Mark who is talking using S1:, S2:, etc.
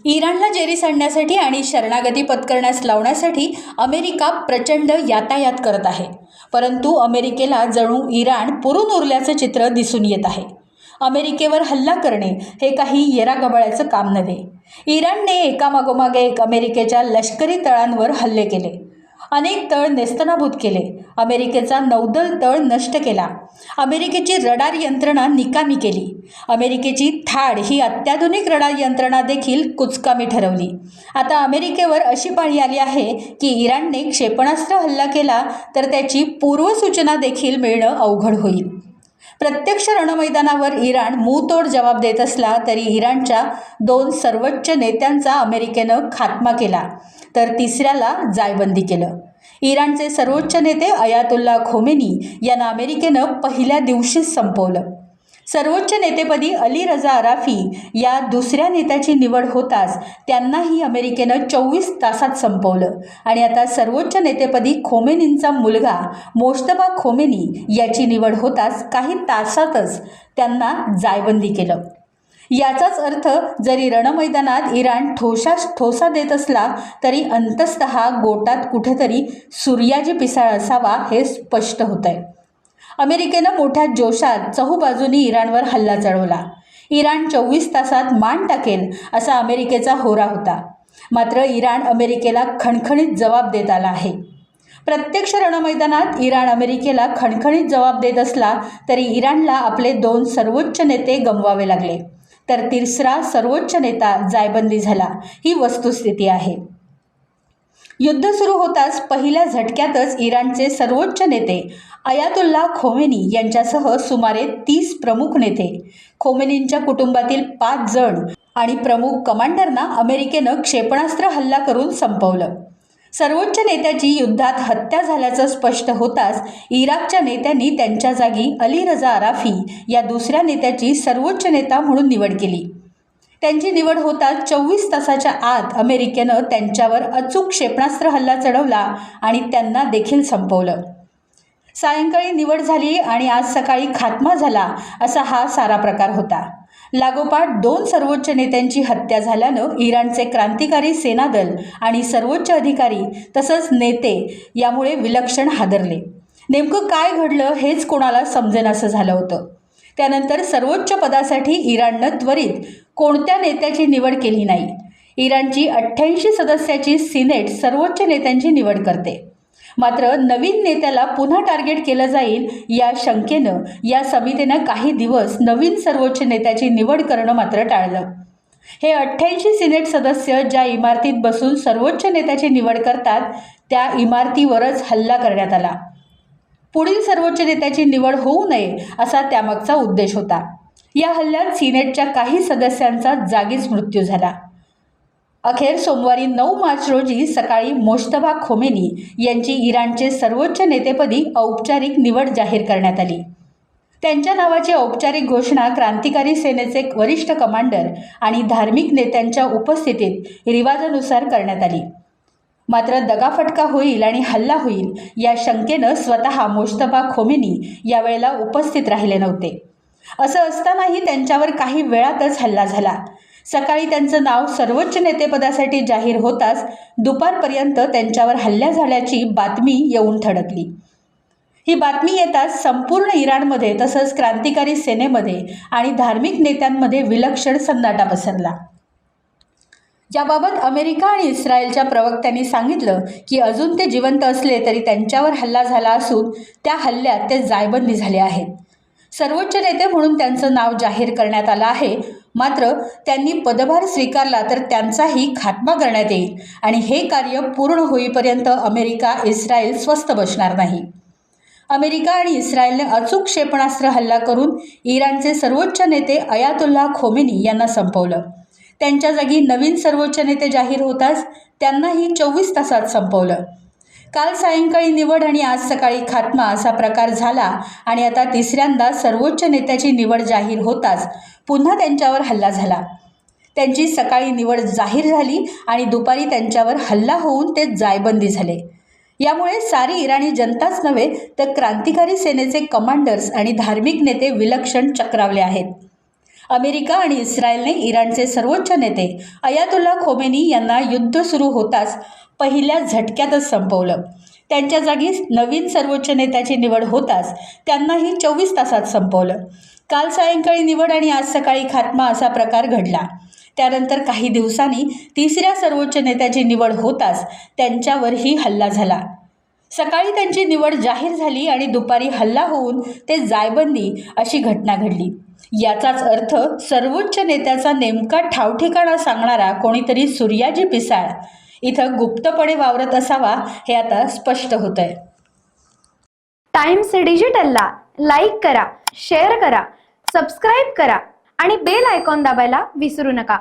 S1: इराणला Jerry सांडण्यासाठी आणि शरणागती पत्करण्यास लावण्यासाठी अमेरिका प्रचंड यातायात करत आहे. परंतु अमेरिकेला जणू इराण पुरून उरल्याचं चित्र दिसून येत आहे. अमेरिकेवर हल्ला करणे हे काही येरागबाळ्याचं काम नव्हे. इराणने एकामागोमाग एक अमेरिकेच्या लष्करी तळांवर हल्ले केले. अनेक तळ नेस्तनाबूत केले. अमेरिकेचा नौदल तळ नष्ट केला. अमेरिकेची रडार यंत्रणा निकामी केली. अमेरिकेची थाड ही अत्याधुनिक रडार यंत्रणा देखील कुचकामी ठरवली. आता अमेरिकेवर अशी पाळी आली आहे की इराणने क्षेपणास्त्र हल्ला केला तर त्याची पूर्वसूचना देखील मिळणं अवघड होईल. प्रत्यक्ष रणमैदानावर इराण मुंहतोड जबाब देत असला तरी इराणच्या 2 सर्वोच्च नेत्यांचा अमेरिकेनं खात्मा केला तर तिसऱ्याला जायबंदी केलं. इराणचे सर्वोच्च नेते अयातुल्ला खोमेनी यांना अमेरिकेनं पहिल्या दिवशीच संपवलं. सर्वोच्च नेतेपदी अली रजा अराफी या दुसऱ्या नेत्याची निवड होताच त्यांनाही अमेरिकेनं 24 तासात संपवलं आणि आता सर्वोच्च नेतेपदी खोमेनींचा मुलगा मोज्तबा खोमेनी याची निवड होताच काही तासातच त्यांना जायबंदी केलं. याचाच अर्थ जरी रणमैदानात इराण ठोसा देत असला तरी अंतस्तः गोटात कुठेतरी सूर्याजी पिसाळ असावा हे स्पष्ट होतंय. अमेरिकेनं मोठ्या जोशात चहूबाजूनी इराणवर हल्ला चढवला. इराण 24 तासात मान टाकेल असा अमेरिकेचा होरा होता. मात्र इराण अमेरिकेला खणखणीत जबाब देत आला आहे. प्रत्यक्ष रणमैदानात इराण अमेरिकेला खणखणीत जबाब देत असला तरी इराणला आपले 2 सर्वोच्च नेते गमवावे लागले तर तिसरा सर्वोच्च नेता जायबंदी झाला. ही वस्तुस्थिती आहे. युद्ध सुरू होताच पहिल्या झटक्यातच इराणचे सर्वोच्च नेते अयातुल्ला खोमेनी यांच्यासह सुमारे 30 प्रमुख नेते, खोमेनींच्या कुटुंबातील 5 जण आणि प्रमुख कमांडरना अमेरिकेनं क्षेपणास्त्र हल्ला करून संपवलं. सर्वोच्च नेत्याची युद्धात हत्या झाल्याचं स्पष्ट होताच इराकच्या नेत्यांनी त्यांच्या जागी अली रजा अराफी या दुसऱ्या नेत्याची सर्वोच्च नेता म्हणून निवड केली. त्यांची निवड होताच 24 तासाच्या आत अमेरिकेनं त्यांच्यावर अचूक क्षेपणास्त्र हल्ला चढवला आणि त्यांना देखील संपवलं. सायंकाळी निवड झाली आणि आज सकाळी खात्मा झाला असा हा सारा प्रकार होता. लागोपाठ 2 सर्वोच्च नेत्यांची हत्या झाल्यानं इराणचे क्रांतिकारी सेनादल आणि सर्वोच्च अधिकारी तसंच नेते यामुळे विलक्षण हादरले. नेमकं काय घडलं हेच कोणाला समजेनासं झालं होतं. त्यानंतर सर्वोच्च पदासाठी इराणनं त्वरित कोणत्या नेत्याची निवड केली नाही. इराणची 88 सदस्याची सिनेट सर्वोच्च नेत्यांची निवड करते. मात्र नवीन नेत्याला पुन्हा टार्गेट केलं जाईल या शंकेनं या समितीनं काही दिवस नवीन सर्वोच्च नेत्याची निवड करणं मात्र टाळलं. हे 88 सिनेट सदस्य ज्या इमारतीत बसून सर्वोच्च नेत्याची निवड करतात त्या इमारतीवरच हल्ला करण्यात आला. पुढील सर्वोच्च नेत्याची निवड होऊ नये असा त्यामागचा उद्देश होता. या हल्ल्यात सिनेटच्या काही सदस्यांचा जागीच मृत्यू झाला. अखेर सोमवारी 9 मार्च रोजी सकाळी मोज्तबा खोमेनी यांची इराणचे सर्वोच्च नेतेपदी औपचारिक निवड जाहीर करण्यात आली. त्यांच्या नावाची औपचारिक घोषणा क्रांतिकारी सेनेचे वरिष्ठ कमांडर आणि धार्मिक नेत्यांच्या उपस्थितीत रिवाजानुसार करण्यात आली. मात्र दगाफटका होईल आणि हल्ला होईल या शंकेनं स्वतः मोज्तबा खोमेनी यावेळेला उपस्थित राहिले नव्हते. असं असतानाही त्यांच्यावर काही वेळातच हल्ला झाला. सकाळी त्यांचं नाव सर्वोच्च नेतेपदासाठी जाहीर होताच दुपारपर्यंत त्यांच्यावर हल्ला झाल्याची बातमी येऊन थडकली. ही बातमी येताच संपूर्ण इराणमध्ये तसंच क्रांतिकारी सेनेमध्ये आणि धार्मिक नेत्यांमध्ये विलक्षण सन्नाटा पसरला. याबाबत अमेरिका आणि इस्रायलच्या प्रवक्त्यांनी सांगितलं की अजून ते जिवंत असले तरी त्यांच्यावर हल्ला झाला असून त्या हल्ल्यात ते जायबंदी झाले आहेत. सर्वोच्च नेते म्हणून त्यांचं नाव जाहीर करण्यात आलं आहे. मात्र त्यांनी पदभार स्वीकारला तर त्यांचाही खात्मा करण्यात येईल आणि हे कार्य पूर्ण होईपर्यंत अमेरिका इस्रायल स्वस्थ बसणार नाही. अमेरिका आणि इस्रायलने अचूक क्षेपणास्त्र हल्ला करून इराणचे सर्वोच्च नेते अयातुल्ला खोमेनी यांना संपवलं. त्यांच्या जागी नवीन सर्वोच्च नेते जाहीर होताच त्यांनाही 24 तासात संपवलं. काल सायंकाळी निवड आणि आज सकाळी खात्मा असा प्रकार झाला आणि आता तिसऱ्यांदा सर्वोच्च नेत्याची निवड जाहीर होताच पुन्हा त्यांच्यावर हल्ला झाला. त्यांची सकाळी निवड जाहीर झाली आणि दुपारी त्यांच्यावर हल्ला होऊन ते जायबंदी झाले. यामुळे सारी इराणी जनताच नव्हे तर क्रांतिकारी सेनेचे कमांडर्स आणि धार्मिक नेते विलक्षण चक्रावले आहेत. अमेरिका आणि इस्रायलने इराणचे सर्वोच्च नेते अयातुल्ला खोमेनी यांना युद्ध सुरू होताच पहिल्या झटक्यातच संपवलं. त्यांच्या जागी नवीन सर्वोच्च नेत्याची निवड होताच त्यांनाही 24 तासात संपवलं. काल सायंकाळी निवड आणि आज सकाळी खात्मा असा प्रकार घडला. त्यानंतर काही दिवसांनी तिसऱ्या सर्वोच्च नेत्याची निवड होताच त्यांच्यावरही हल्ला झाला. सकाळी त्यांची निवड जाहीर झाली आणि दुपारी हल्ला होऊन ते जायबंदी अशी घटना घडली. याचाच अर्थ सर्वोच्च नेत्याचा नेमका ठावठिकाणा सांगणारा कोणीतरी सूर्याजी पिसाळ इथं गुप्तपणे वावरत असावा हे आता स्पष्ट होतंय.
S2: टाइम्स डिजिटलला लाईक करा, शेअर करा, सबस्क्राईब करा आणि बेल आयकॉन दाबायला विसरू नका.